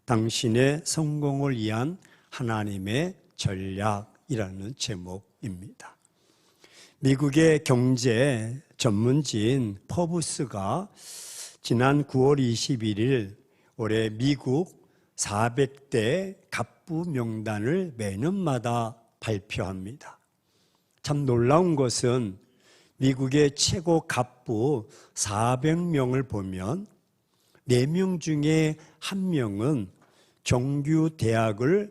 당신의 성공을 위한 하나님의 전략이라는 제목입니다. 미국의 경제 전문지인 퍼브스가 지난 9월 21일 올해 미국 400대 갑부 명단을 매년마다 발표합니다. 참 놀라운 것은 미국의 최고 갑부 400명을 보면 4명 중에 1명은 정규 대학을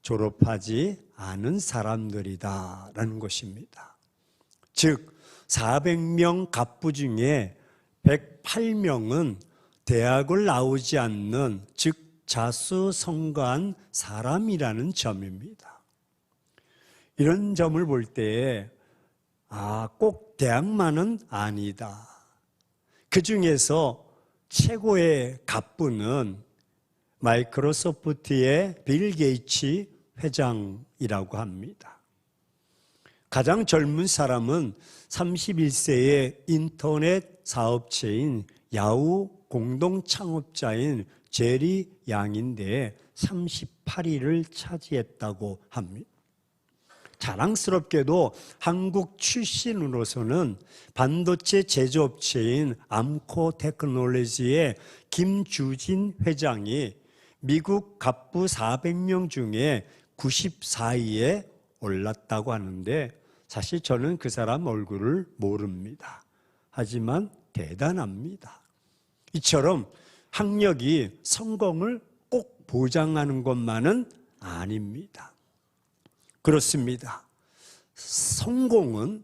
졸업하지 않은 사람들이다라는 것입니다. 즉 400명 갑부 중에 108명은 대학을 나오지 않는, 즉 자수성가한 사람이라는 점입니다. 이런 점을 볼 때에 꼭 대학만은 아니다. 그 중에서 최고의 갑부는 마이크로소프트의 빌 게이츠 회장이라고 합니다. 가장 젊은 사람은 31세의 인터넷 사업체인 야후 공동 창업자인 제리 양인데 38위를 차지했다고 합니다. 자랑스럽게도 한국 출신으로서는 반도체 제조업체인 암코 테크놀로지의 김주진 회장이 미국 갑부 400명 중에 94위에 올랐다고 하는데 사실 저는 그 사람 얼굴을 모릅니다. 하지만 대단합니다. 이처럼 학력이 성공을 꼭 보장하는 것만은 아닙니다. 그렇습니다. 성공은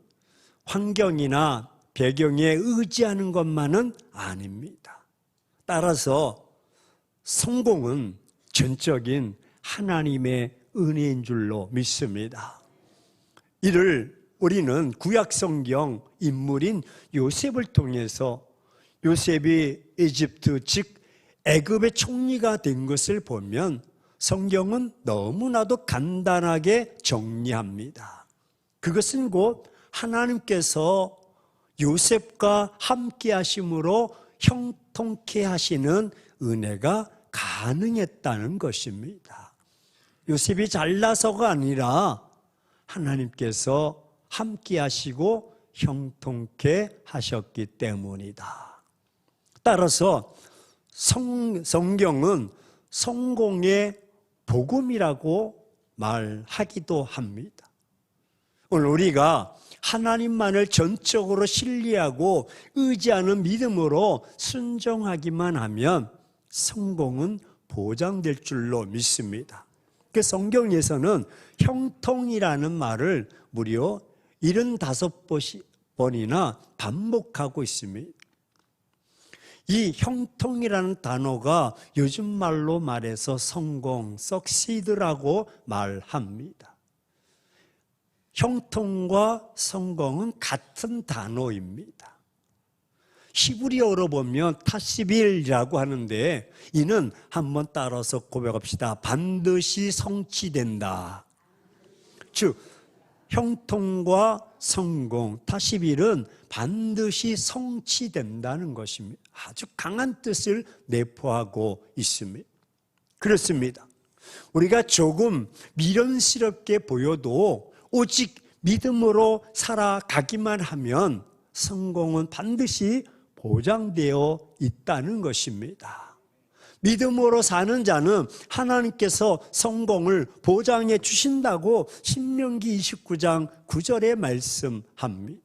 환경이나 배경에 의지하는 것만은 아닙니다. 따라서 성공은 전적인 하나님의 은혜인 줄로 믿습니다. 이를 우리는 구약성경 인물인 요셉을 통해서 요셉이 이집트 즉 애굽의 총리가 된 것을 보면 성경은 너무나도 간단하게 정리합니다. 그것은 곧 하나님께서 요셉과 함께 하심으로 형통케 하시는 은혜가 가능했다는 것입니다. 요셉이 잘나서가 아니라 하나님께서 함께 하시고 형통케 하셨기 때문이다. 따라서 성경은 성공의 복음이라고 말하기도 합니다. 오늘 우리가 하나님만을 전적으로 신뢰하고 의지하는 믿음으로 순종하기만 하면 성공은 보장될 줄로 믿습니다. 그 성경에서는 형통이라는 말을 무려 75번이나 반복하고 있습니다. 이 형통이라는 단어가 요즘 말로 말해서 성공, succeed라고 말합니다. 형통과 성공은 같은 단어입니다. 히브리어로 보면 타시빌이라고 하는데 이는 한번 따라서 고백합시다. 반드시 성취된다. 즉 형통과 성공, 타시빌은 반드시 성취된다는 것입니다. 아주 강한 뜻을 내포하고 있습니다. 그렇습니다. 우리가 조금 미련스럽게 보여도 오직 믿음으로 살아가기만 하면 성공은 반드시 보장되어 있다는 것입니다. 믿음으로 사는 자는 하나님께서 성공을 보장해 주신다고 신명기 29장 9절에 말씀합니다.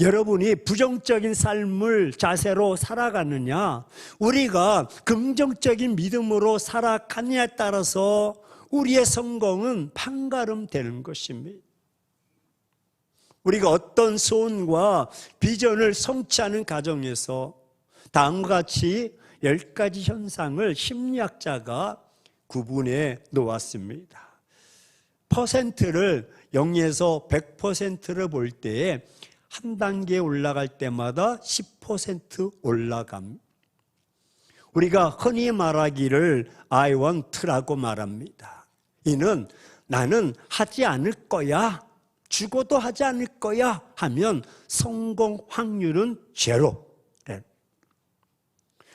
여러분이 부정적인 삶을 자세로 살아가느냐, 우리가 긍정적인 믿음으로 살아가느냐에 따라서 우리의 성공은 판가름되는 것입니다. 우리가 어떤 소원과 비전을 성취하는 과정에서 다음과 같이 10가지 현상을 심리학자가 구분해 놓았습니다. 퍼센트를 0에서 100%를 볼 때에 한 단계 올라갈 때마다 10% 올라갑니다. 우리가 흔히 말하기를 I want라고 말합니다. 이는 나는 하지 않을 거야, 죽어도 하지 않을 거야 하면 성공 확률은 제로.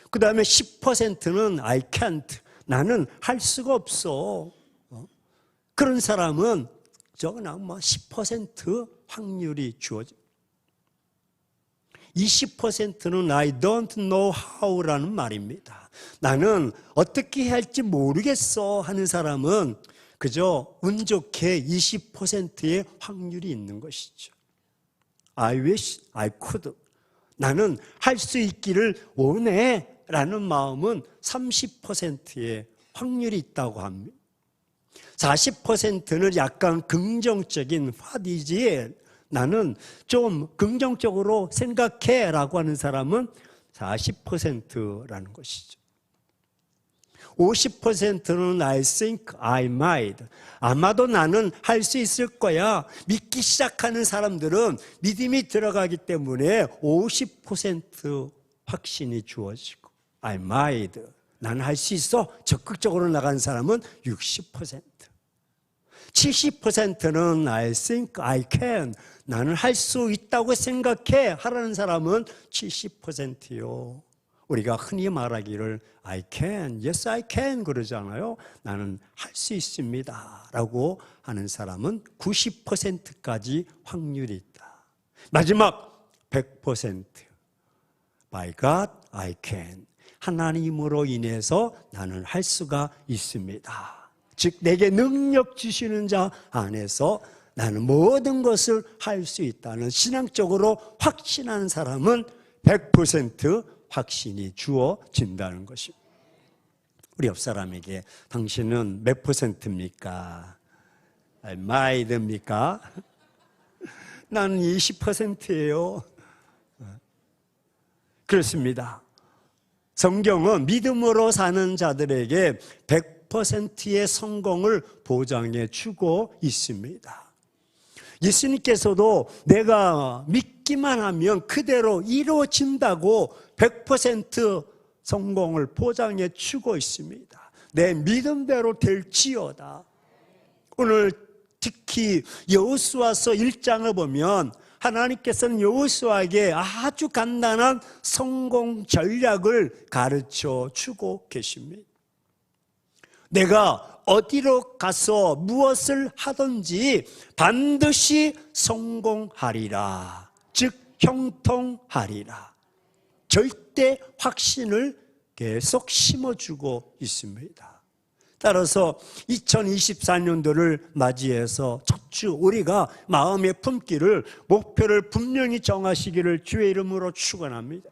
그 다음에 10%는 I can't. 나는 할 수가 없어. 그런 사람은 그냥 10% 확률이 주어져. 20%는 I don't know how라는 말입니다. 나는 어떻게 해야 할지 모르겠어 하는 사람은 그저 운 좋게 20%의 확률이 있는 것이죠. I wish I could. 나는 할 수 있기를 원해 라는 마음은 30%의 확률이 있다고 합니다. 40%는 약간 긍정적인 what is it? 나는 좀 긍정적으로 생각해 라고 하는 사람은 40%라는 것이죠. 50%는 I think I might. 아마도 나는 할 수 있을 거야. 믿기 시작하는 사람들은 믿음이 들어가기 때문에 50% 확신이 주어지고 I might. 나는 할 수 있어. 적극적으로 나간 사람은 60%. 70%는 I think I can. 나는 할 수 있다고 생각해 하라는 사람은 70%요. 우리가 흔히 말하기를 I can, yes I can 그러잖아요. 나는 할 수 있습니다 라고 하는 사람은 90%까지 확률이 있다. 마지막 100% By God I can. 하나님으로 인해서 나는 할 수가 있습니다. 즉 내게 능력 주시는 자 안에서 나는 모든 것을 할 수 있다는 신앙적으로 확신하는 사람은 100% 확신이 주어진다는 것입니다. 우리 옆 사람에게 당신은 몇 %입니까? 마이드입니까? 나는 20%예요. 그렇습니다. 성경은 믿음으로 사는 자들에게 100%의 성공을 보장해 주고 있습니다. 예수님께서도 내가 믿기만 하면 그대로 이루어진다고 100% 성공을 보장해 주고 있습니다. 내 믿음대로 될지어다. 오늘 특히 여호수아서 1장을 보면 하나님께서는 여호수아에게 아주 간단한 성공 전략을 가르쳐 주고 계십니다. 내가 어디로 가서 무엇을 하든지 반드시 성공하리라. 즉 형통하리라. 절대 확신을 계속 심어주고 있습니다. 따라서 2024년도를 맞이해서 첫 주 우리가 마음에 품기를 목표를 분명히 정하시기를 주의 이름으로 축원합니다.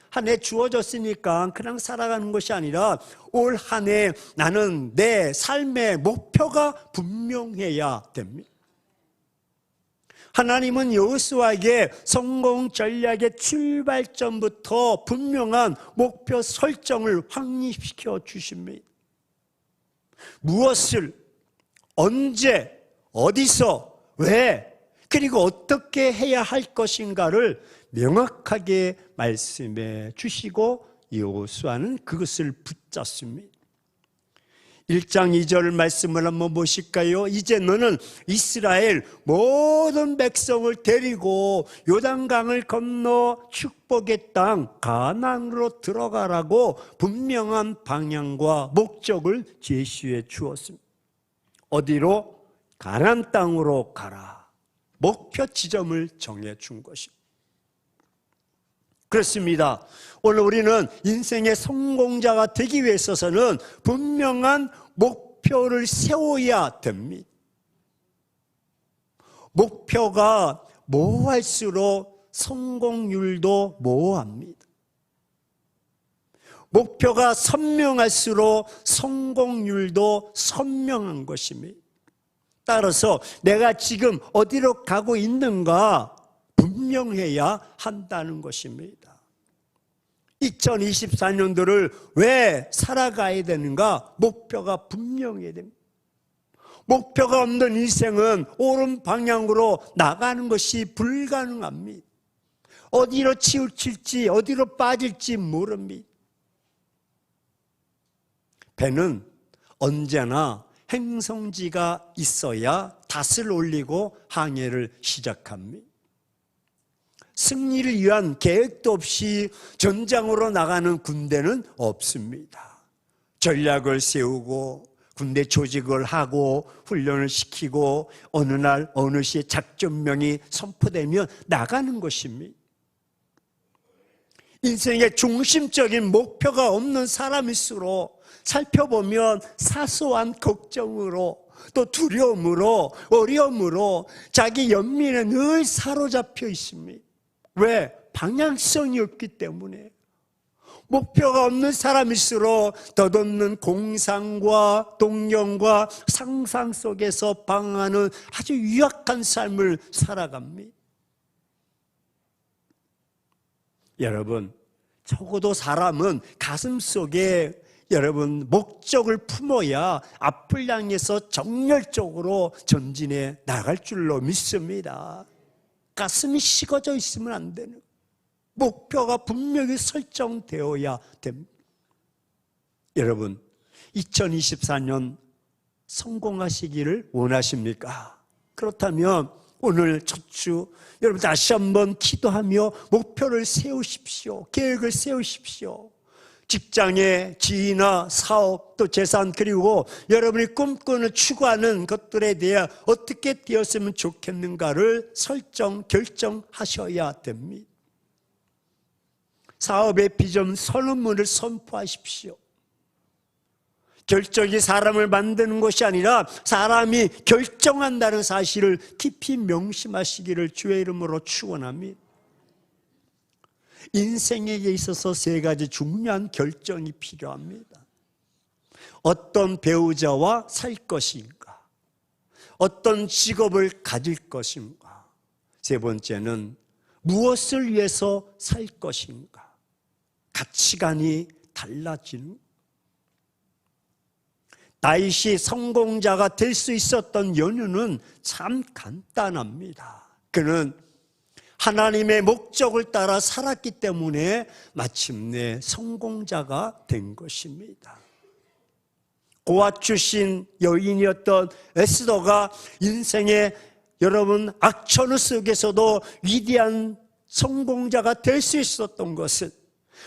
한 해 주어졌으니까 그냥 살아가는 것이 아니라 올 한 해 나는 내 삶의 목표가 분명해야 됩니다. 하나님은 여호수아에게 성공 전략의 출발점부터 분명한 목표 설정을 확립시켜 주십니다. 무엇을, 언제, 어디서, 왜, 그리고 어떻게 해야 할 것인가를 명확하게 말씀해 주시고 여호수아는 그것을 붙잡습니다. 1장 2절 말씀을 한번 보실까요? 이제 너는 이스라엘 모든 백성을 데리고 요단강을 건너 축복의 땅 가나안으로 들어가라고 분명한 방향과 목적을 제시해 주었습니다. 어디로? 가나안 땅으로 가라. 목표 지점을 정해 준 것입니다. 그렇습니다. 오늘 우리는 인생의 성공자가 되기 위해 있어서는 분명한 목표를 세워야 됩니다. 목표가 모호할수록 성공률도 모호합니다. 목표가 선명할수록 성공률도 선명한 것입니다. 따라서 내가 지금 어디로 가고 있는가 분명해야 한다는 것입니다. 2024년도를 왜 살아가야 되는가? 목표가 분명해야 됩니다. 목표가 없는 인생은 옳은 방향으로 나가는 것이 불가능합니다. 어디로 치우칠지 어디로 빠질지 모릅니다. 배는 언제나 행성지가 있어야 닷을 올리고 항해를 시작합니다. 승리를 위한 계획도 없이 전장으로 나가는 군대는 없습니다. 전략을 세우고 군대 조직을 하고 훈련을 시키고 어느 날 어느 시에 작전명이 선포되면 나가는 것입니다. 인생의 중심적인 목표가 없는 사람일수록 살펴보면 사소한 걱정으로 또 두려움으로 어려움으로 자기 연민에 늘 사로잡혀 있습니다. 왜? 방향성이 없기 때문에. 목표가 없는 사람일수록 덧없는 공상과 동경과 상상 속에서 방황하는 아주 유약한 삶을 살아갑니다. 여러분, 적어도 사람은 가슴속에 여러분 목적을 품어야 앞을 향해서 정열적으로 전진해 나갈 줄로 믿습니다. 가슴이 식어져 있으면 안 되는, 목표가 분명히 설정되어야 됩니다. 여러분, 2024년 성공하시기를 원하십니까? 그렇다면 오늘 첫 주 여러분 다시 한번 기도하며 목표를 세우십시오. 계획을 세우십시오. 직장의 지위나 사업 또 재산 그리고 여러분이 꿈꾸는 추구하는 것들에 대해 어떻게 되었으면 좋겠는가를 설정, 결정하셔야 됩니다. 사업의 비전 선언문을 선포하십시오. 결정이 사람을 만드는 것이 아니라 사람이 결정한다는 사실을 깊이 명심하시기를 주의 이름으로 축원합니다. 인생에게 있어서 세 가지 중요한 결정이 필요합니다. 어떤 배우자와 살 것인가? 어떤 직업을 가질 것인가? 세 번째는 무엇을 위해서 살 것인가? 가치관이 달라지는. 다윗이 성공자가 될 수 있었던 연유는 참 간단합니다. 그는 하나님의 목적을 따라 살았기 때문에 마침내 성공자가 된 것입니다. 고아 출신 여인이었던 에스더가 인생의 여러분 악천후 속에서도 위대한 성공자가 될 수 있었던 것은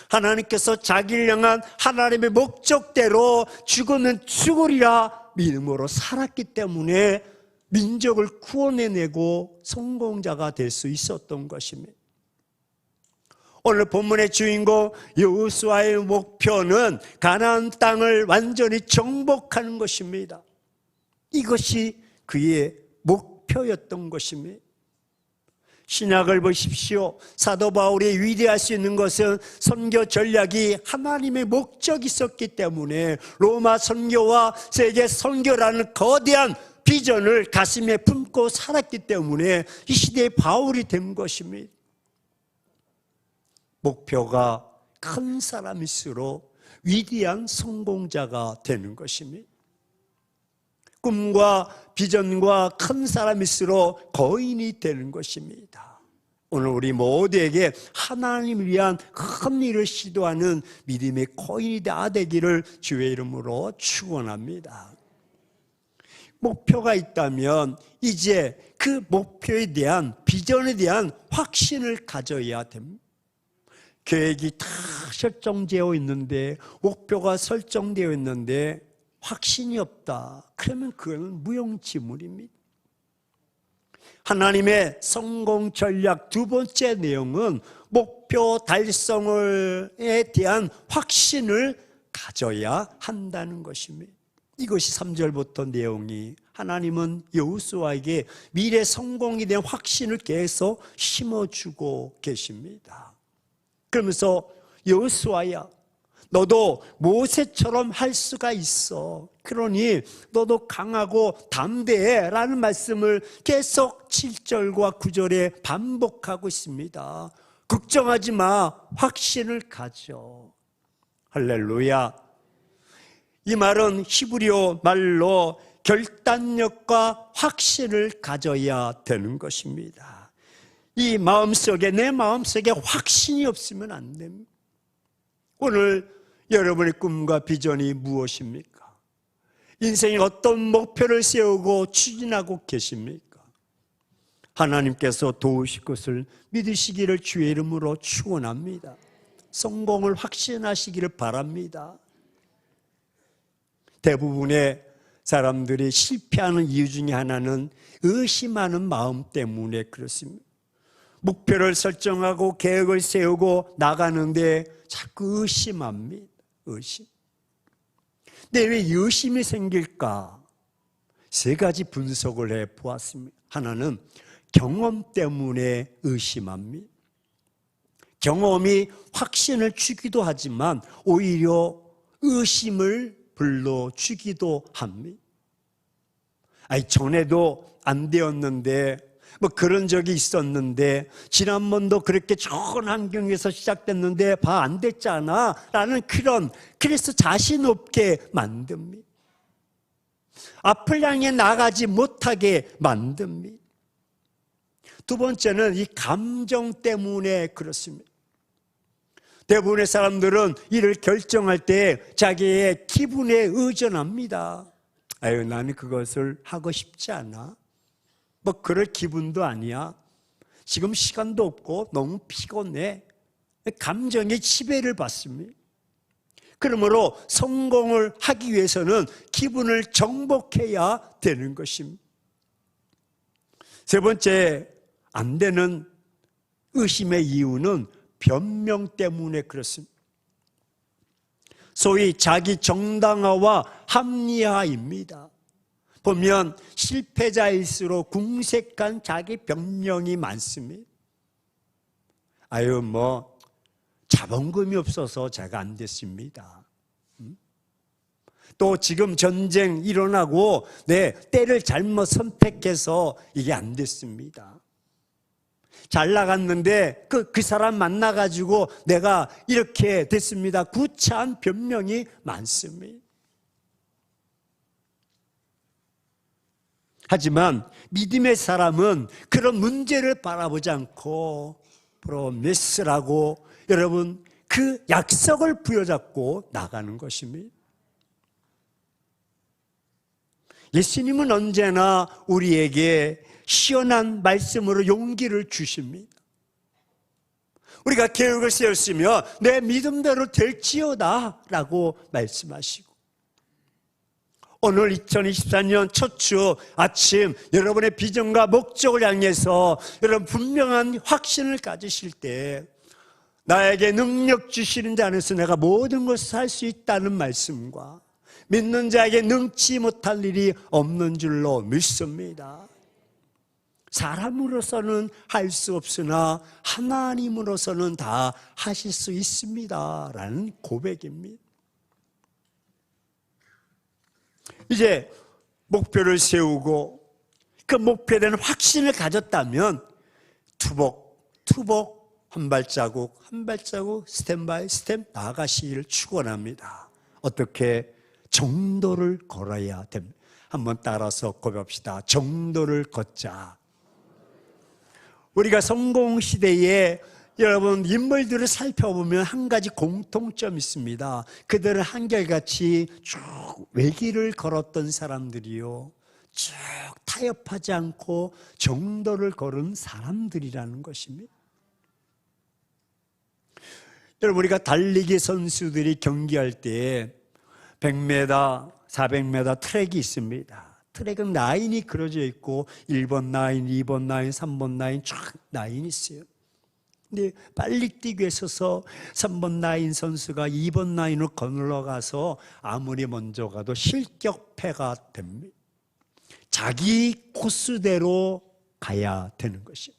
하나님께서 자기를 향한 하나님의 목적대로 죽으면 죽으리라 믿음으로 살았기 때문에 민족을 구원해내고 성공자가 될 수 있었던 것입니다. 오늘 본문의 주인공 여호수아의 목표는 가나안 땅을 완전히 정복하는 것입니다. 이것이 그의 목표였던 것입니다. 신약을 보십시오. 사도 바울이 위대할 수 있는 것은 선교 전략이 하나님의 목적이 있었기 때문에 로마 선교와 세계 선교라는 거대한 비전을 가슴에 품고 살았기 때문에 이 시대의 바울이 된 것입니다. 목표가 큰 사람일수록 위대한 성공자가 되는 것입니다. 꿈과 비전과 큰 사람일수록 거인이 되는 것입니다. 오늘 우리 모두에게 하나님을 위한 큰 일을 시도하는 믿음의 거인이 다 되기를 주의 이름으로 축원합니다. 목표가 있다면 이제 그 목표에 대한 비전에 대한 확신을 가져야 됩니다. 계획이 다 설정되어 있는데 목표가 설정되어 있는데 확신이 없다. 그러면 그건 무용지물입니다. 하나님의 성공 전략 두 번째 내용은 목표 달성에 대한 확신을 가져야 한다는 것입니다. 이것이 3절부터 내용이 하나님은 여호수아에게 미래 성공에 대한 확신을 계속 심어주고 계십니다. 그러면서 여호수아야, 너도 모세처럼 할 수가 있어. 그러니 너도 강하고 담대해 라는 말씀을 계속 7절과 9절에 반복하고 있습니다. 걱정하지 마. 확신을 가져. 할렐루야. 이 말은 히브리어 말로 결단력과 확신을 가져야 되는 것입니다. 이 마음속에, 내 마음속에 확신이 없으면 안 됩니다. 오늘 여러분의 꿈과 비전이 무엇입니까? 인생에 어떤 목표를 세우고 추진하고 계십니까? 하나님께서 도우실 것을 믿으시기를 주의 이름으로 축원합니다. 성공을 확신하시기를 바랍니다. 대부분의 사람들이 실패하는 이유 중에 하나는 의심하는 마음 때문에 그렇습니다. 목표를 설정하고 계획을 세우고 나가는데 자꾸 의심합니다. 의심. 근데 왜 의심이 생길까? 세 가지 분석을 해 보았습니다. 하나는 경험 때문에 의심합니다. 경험이 확신을 주기도 하지만 오히려 의심을 불러주기도 합니다. 전에도 안 되었는데 그런 적이 있었는데 지난번도 그렇게 좋은 환경에서 시작됐는데 안 됐잖아 라는 그래서 자신 없게 만듭니다. 앞을 향해 나가지 못하게 만듭니다. 두 번째는 이 감정 때문에 그렇습니다. 대부분의 사람들은 이를 결정할 때 자기의 기분에 의존합니다. 나는 그것을 하고 싶지 않아. 그럴 기분도 아니야. 지금 시간도 없고 너무 피곤해. 감정의 지배를 받습니다. 그러므로 성공을 하기 위해서는 기분을 정복해야 되는 것입니다. 세 번째, 안 되는 의심의 이유는 변명 때문에 그렇습니다. 소위 자기 정당화와 합리화입니다. 보면 실패자일수록 궁색한 자기 변명이 많습니다. 자본금이 없어서 제가 안 됐습니다. 또 지금 전쟁 일어나고 때를 잘못 선택해서 이게 안 됐습니다. 잘 나갔는데 그 사람 만나가지고 내가 이렇게 됐습니다. 구차한 변명이 많습니다. 하지만 믿음의 사람은 그런 문제를 바라보지 않고 프로미스라고 여러분 그 약속을 부여잡고 나가는 것입니다. 예수님은 언제나 우리에게 시원한 말씀으로 용기를 주십니다. 우리가 계획을 세웠으며 내 믿음대로 될지어다 라고 말씀하시고, 오늘 2024년 첫 주 아침 여러분의 비전과 목적을 향해서 여러분 분명한 확신을 가지실 때 나에게 능력 주시는 자 안에서 내가 모든 것을 할 수 있다는 말씀과 믿는 자에게 능치 못할 일이 없는 줄로 믿습니다. 사람으로서는 할 수 없으나 하나님으로서는 다 하실 수 있습니다 라는 고백입니다. 이제 목표를 세우고 그 목표에 대한 확신을 가졌다면 투복 한 발자국 스텝 바이 스텝 나아가시기를 축원합니다. 어떻게? 정도를 걸어야 됩니다. 한번 따라서 고백합시다. 정도를 걷자. 우리가 성공시대에 여러분 인물들을 살펴보면 한 가지 공통점이 있습니다. 그들은 한결같이 쭉 외길을 걸었던 사람들이요, 쭉 타협하지 않고 정도를 걸은 사람들이라는 것입니다. 여러분, 우리가 달리기 선수들이 경기할 때 100m, 400m 트랙이 있습니다. 트랙은 라인이 그려져 있고 1번 라인, 2번 라인, 3번 라인 쫙 라인이 있어요. 근데 빨리 뛰기 위해서 3번 라인 선수가 2번 라인으로 건너가서 아무리 먼저 가도 실격패가 됩니다. 자기 코스대로 가야 되는 것이에요.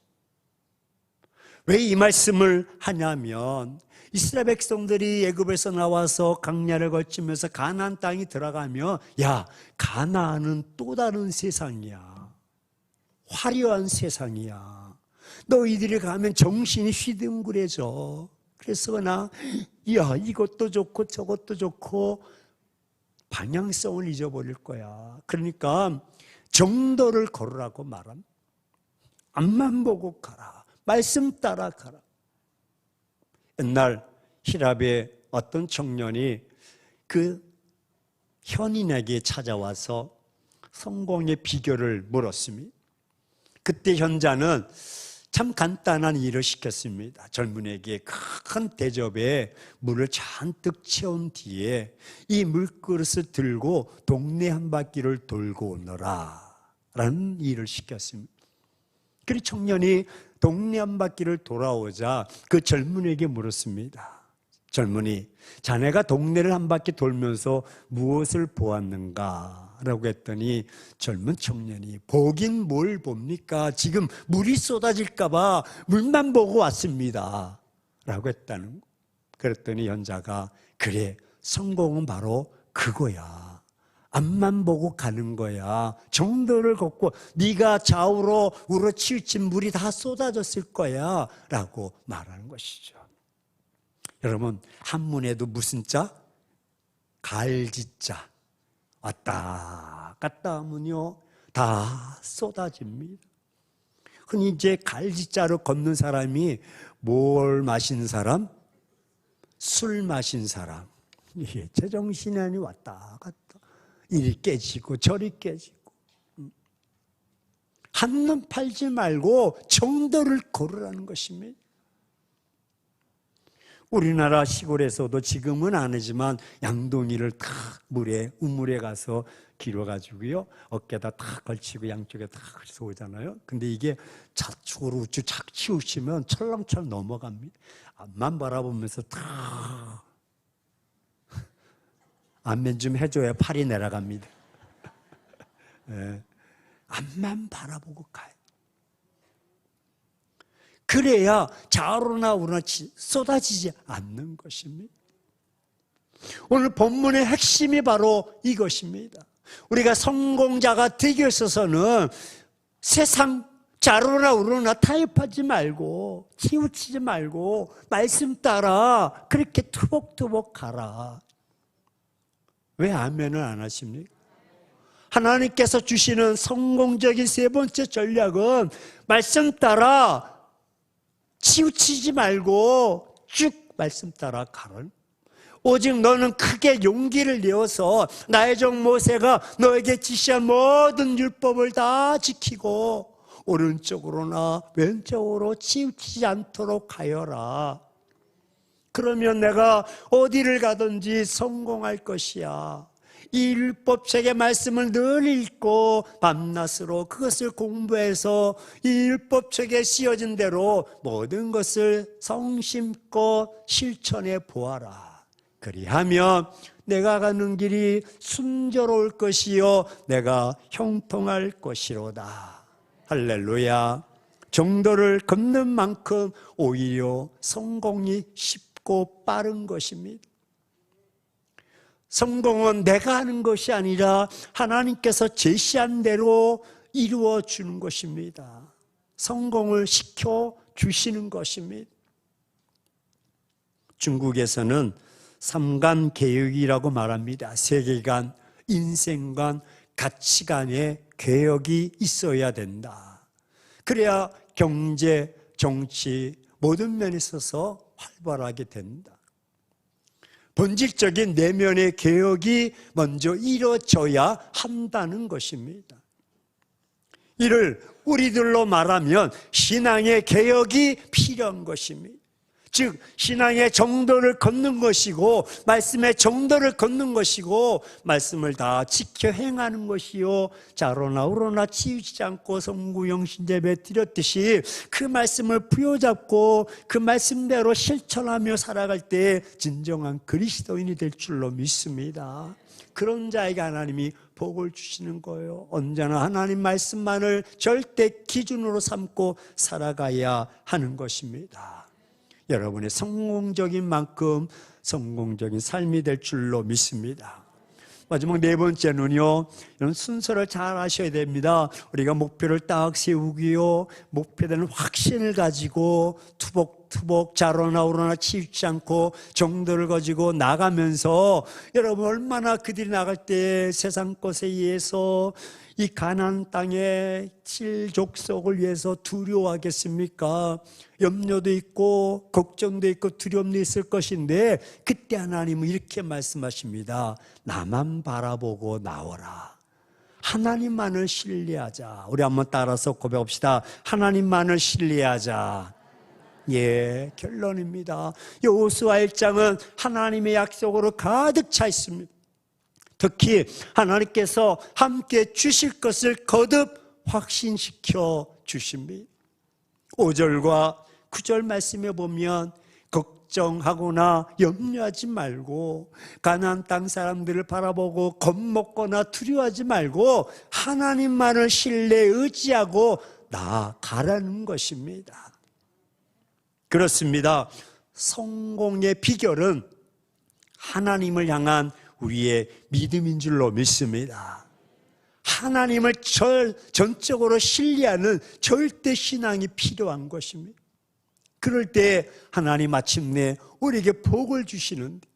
왜 이 말씀을 하냐면 이스라엘 백성들이 애굽에서 나와서 강야를 거치면서 가나안 땅이 들어가면 가나안은 또 다른 세상이야. 화려한 세상이야. 너희들이 가면 정신이 휘둥그레져. 그래서 이것도 좋고 저것도 좋고 방향성을 잊어버릴 거야. 그러니까 정도를 걸으라고 말함. 앞만 보고 가라. 말씀 따라 가라. 옛날 히랍의 어떤 청년이 그 현인에게 찾아와서 성공의 비결을 물었습니다. 그때 현자는 참 간단한 일을 시켰습니다. 젊은이에게 큰 대접에 물을 잔뜩 채운 뒤에 이 물그릇을 들고 동네 한 바퀴를 돌고 오너라 라는 일을 시켰습니다. 그리고 청년이 동네 한 바퀴를 돌아오자 그 젊은이에게 물었습니다. 젊은이, 자네가 동네를 한 바퀴 돌면서 무엇을 보았는가? 라고 했더니 젊은 청년이 보긴 뭘 봅니까? 지금 물이 쏟아질까 봐 물만 보고 왔습니다 라고 했다는 거. 그랬더니 현자가 그래, 성공은 바로 그거야. 앞만 보고 가는 거야. 정도를 걷고 네가 좌우로 우러치우친 물이 다 쏟아졌을 거야 라고 말하는 것이죠. 여러분, 한문에도 무슨 자? 갈지자. 왔다 갔다 하면요 다 쏟아집니다. 흔히 이제 갈지자로 걷는 사람이 뭘 마신 사람? 술 마신 사람. 이게 제정신이 아니 왔다 갔다 이리 깨지고 저리 깨지고. 한눈 팔지 말고 정도를 걸으라는 것입니다. 우리나라 시골에서도 지금은 안 하지만 양동이를 탁 물에 우물에 가서 길어가지고요 어깨에다 탁 걸치고 양쪽에 탁 걸쳐서 오잖아요. 근데 이게 좌측으로 우측 착 치우시면 철렁철렁 넘어갑니다. 앞만 바라보면서 탁 안면 좀 해줘야 팔이 내려갑니다. 네. 앞만 바라보고 가요. 그래야 좌우로나 우로나 쏟아지지 않는 것입니다. 오늘 본문의 핵심이 바로 이것입니다. 우리가 성공자가 되기 위해서는 세상 좌우로나 우로나 타협하지 말고 치우치지 말고 말씀 따라 그렇게 투복투복 가라. 왜 아멘을 안 하십니까? 하나님께서 주시는 성공적인 세 번째 전략은 말씀 따라 치우치지 말고 쭉 말씀 따라 가라. 오직 너는 크게 용기를 내어서 나의 종 모세가 너에게 지시한 모든 율법을 다 지키고 오른쪽으로나 왼쪽으로 치우치지 않도록 하여라. 그러면 내가 어디를 가든지 성공할 것이야. 이 율법책의 말씀을 늘 읽고 밤낮으로 그것을 공부해서 이 율법책에 씌어진 대로 모든 것을 성심껏 실천해 보아라. 그리하면 내가 가는 길이 순조로울 것이요 내가 형통할 것이로다. 할렐루야. 정도를 걷는 만큼 오히려 성공이 쉽고 빠른 것입니다. 성공은 내가 하는 것이 아니라 하나님께서 제시한 대로 이루어 주는 것입니다. 성공을 시켜 주시는 것입니다. 중국에서는 삼간개혁이라고 말합니다. 세계관, 인생관, 가치관의 개혁이 있어야 된다. 그래야 경제, 정치 모든 면에 있어서 활발하게 된다. 본질적인 내면의 개혁이 먼저 이루어져야 한다는 것입니다. 이를 우리들로 말하면 신앙의 개혁이 필요한 것입니다. 즉 신앙의 정도를 걷는 것이고 말씀의 정도를 걷는 것이고 말씀을 다 지켜 행하는 것이요 좌로나 우로나 치우치지 않고 성구영신제배 드렸듯이 그 말씀을 부여잡고 그 말씀대로 실천하며 살아갈 때 진정한 그리스도인이 될 줄로 믿습니다. 그런 자에게 하나님이 복을 주시는 거예요. 언제나 하나님 말씀만을 절대 기준으로 삼고 살아가야 하는 것입니다. 여러분의 성공적인 만큼 성공적인 삶이 될 줄로 믿습니다. 마지막 네 번째는요, 이런 순서를 잘 아셔야 됩니다. 우리가 목표를 딱 세우고요, 목표에 대한 확신을 가지고 투복투복 좌로나 우로나 치우치지 않고 정도를 가지고 나가면서 여러분 얼마나 그들이 나갈 때 세상 것에 의해서 이 가나안 땅의 칠족속을 위해서 두려워하겠습니까? 염려도 있고 걱정도 있고 두려움도 있을 것인데 그때 하나님은 이렇게 말씀하십니다. 나만 바라보고 나오라. 하나님만을 신뢰하자. 우리 한번 따라서 고백합시다. 하나님만을 신뢰하자. 예, 결론입니다. 여호수아 1장은 하나님의 약속으로 가득 차 있습니다. 특히 하나님께서 함께 주실 것을 거듭 확신시켜 주십니다. 5절과 9절 말씀에 보면 걱정하거나 염려하지 말고 가나안 땅 사람들을 바라보고 겁먹거나 두려워하지 말고 하나님만을 신뢰 의지하고 나아가라는 것입니다. 그렇습니다. 성공의 비결은 하나님을 향한 우리의 믿음인 줄로 믿습니다. 하나님을 전적으로 신뢰하는 절대 신앙이 필요한 것입니다. 그럴 때 하나님 마침내 우리에게 복을 주시는데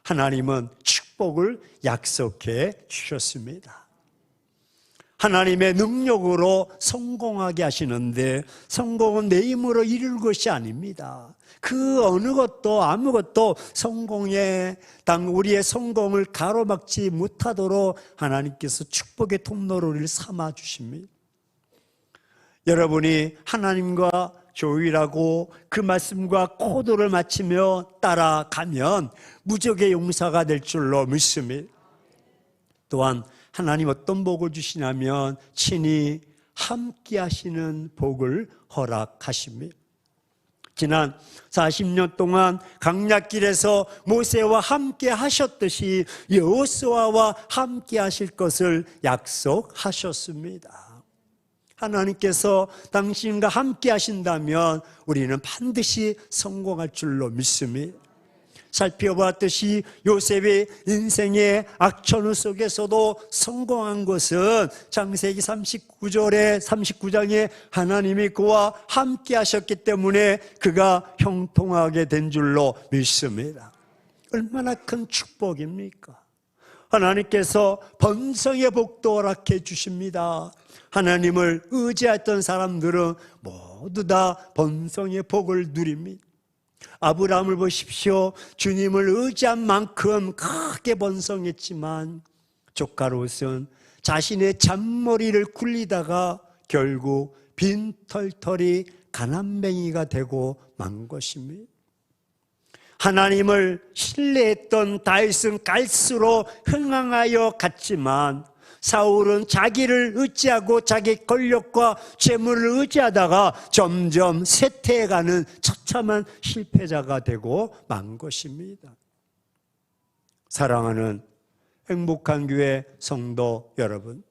하나님은 축복을 약속해 주셨습니다. 하나님의 능력으로 성공하게 하시는데 성공은 내 힘으로 이룰 것이 아닙니다. 그 어느 것도 아무것도 우리의 성공을 가로막지 못하도록 하나님께서 축복의 통로를 우리를 삼아 주십니다. 여러분이 하나님과 조율하고 그 말씀과 코드를 맞추며 따라가면 무적의 용사가 될 줄로 믿습니다. 또한 하나님 어떤 복을 주시냐면 친히 함께 하시는 복을 허락하십니다. 지난 40년 동안 강약길에서 모세와 함께 하셨듯이 여호수아와 함께 하실 것을 약속하셨습니다. 하나님께서 당신과 함께 하신다면 우리는 반드시 성공할 줄로 믿습니다. 살펴봤듯이 요셉의 인생의 악천후 속에서도 성공한 것은 창세기 39장에 하나님이 그와 함께 하셨기 때문에 그가 형통하게 된 줄로 믿습니다. 얼마나 큰 축복입니까? 하나님께서 번성의 복도 허락해 주십니다. 하나님을 의지했던 사람들은 모두 다 번성의 복을 누립니다. 아브라함을 보십시오. 주님을 의지한 만큼 크게 번성했지만 조카 롯은 자신의 잔머리를 굴리다가 결국 빈털털이 가난뱅이가 되고 만 것입니다. 하나님을 신뢰했던 다윗은 갈수록 흥황하여 갔지만 사울은 자기를 의지하고 자기 권력과 재물을 의지하다가 점점 쇠퇴해가는 처참한 실패자가 되고 만 것입니다. 사랑하는 행복한 교회 성도 여러분,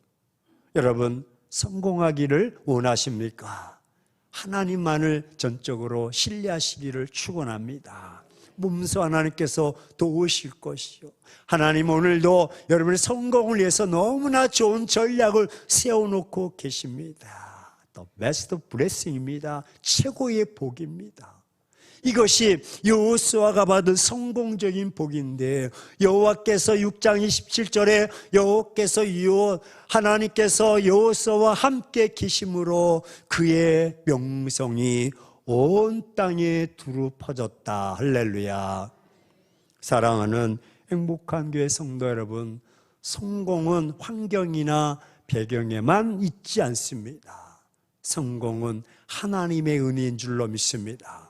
여러분 성공하기를 원하십니까? 하나님만을 전적으로 신뢰하시기를 축원합니다. 몸소 하나님께서 도우실 것이요. 하나님 오늘도 여러분의 성공을 위해서 너무나 좋은 전략을 세워놓고 계십니다. The best blessing입니다. 최고의 복입니다. 이것이 여호수아가 받은 성공적인 복인데 여호와께서 6장 27절에 하나님께서 여호수아와 함께 계심으로 그의 명성이 온 땅에 두루 퍼졌다. 할렐루야. 사랑하는 행복한 교회 성도 여러분, 성공은 환경이나 배경에만 있지 않습니다. 성공은 하나님의 은혜인 줄로 믿습니다.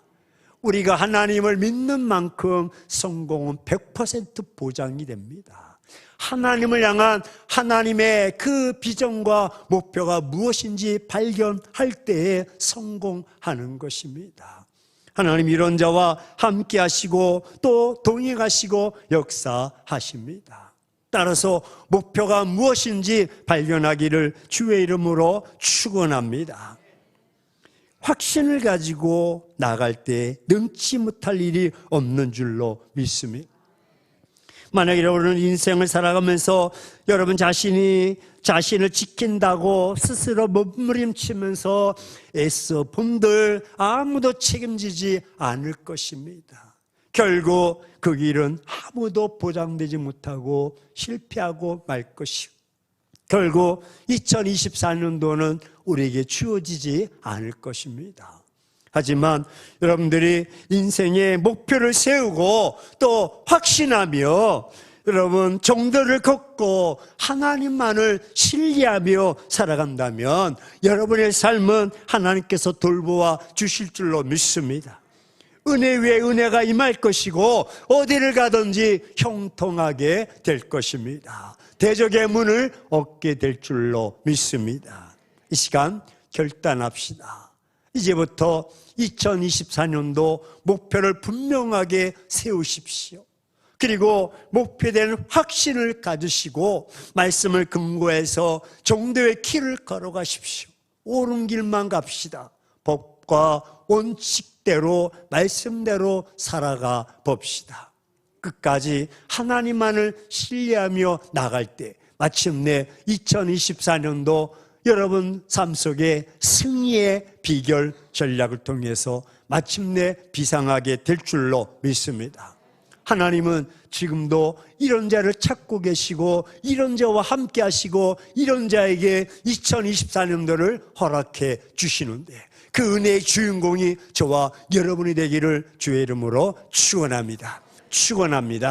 우리가 하나님을 믿는 만큼 성공은 100% 보장이 됩니다. 하나님을 향한 하나님의 그 비전과 목표가 무엇인지 발견할 때에 성공하는 것입니다. 하나님 이런 자와 함께 하시고 또 동행하시고 역사하십니다. 따라서 목표가 무엇인지 발견하기를 주의 이름으로 축원합니다. 확신을 가지고 나갈 때 능치 못할 일이 없는 줄로 믿습니다. 만약 여러분은 인생을 살아가면서 여러분 자신을 지킨다고 스스로 몸부림치면서 애써 본들 아무도 책임지지 않을 것입니다. 결국 그 길은 아무도 보장되지 못하고 실패하고 말 것이고 결국 2024년도는 우리에게 주어지지 않을 것입니다. 하지만 여러분들이 인생의 목표를 세우고 또 확신하며 여러분 정도를 걷고 하나님만을 신뢰하며 살아간다면 여러분의 삶은 하나님께서 돌보아 주실 줄로 믿습니다. 은혜 위에 은혜가 임할 것이고 어디를 가든지 형통하게 될 것입니다. 대적의 문을 얻게 될 줄로 믿습니다. 이 시간 결단합시다. 이제부터 2024년도 목표를 분명하게 세우십시오. 그리고 목표된 확신을 가지시고 말씀을 근거해서 정도의 길을 걸어가십시오. 옳은 길만 갑시다. 법과 원칙대로 말씀대로 살아가 봅시다. 끝까지 하나님만을 신뢰하며 나갈 때 마침내 2024년도 여러분 삶 속에 승리의 비결 전략을 통해서 마침내 비상하게 될 줄로 믿습니다. 하나님은 지금도 이런 자를 찾고 계시고 이런 자와 함께 하시고 이런 자에게 2024년도를 허락해 주시는데 그 은혜의 주인공이 저와 여러분이 되기를 주의 이름으로 축원합니다. 축원합니다.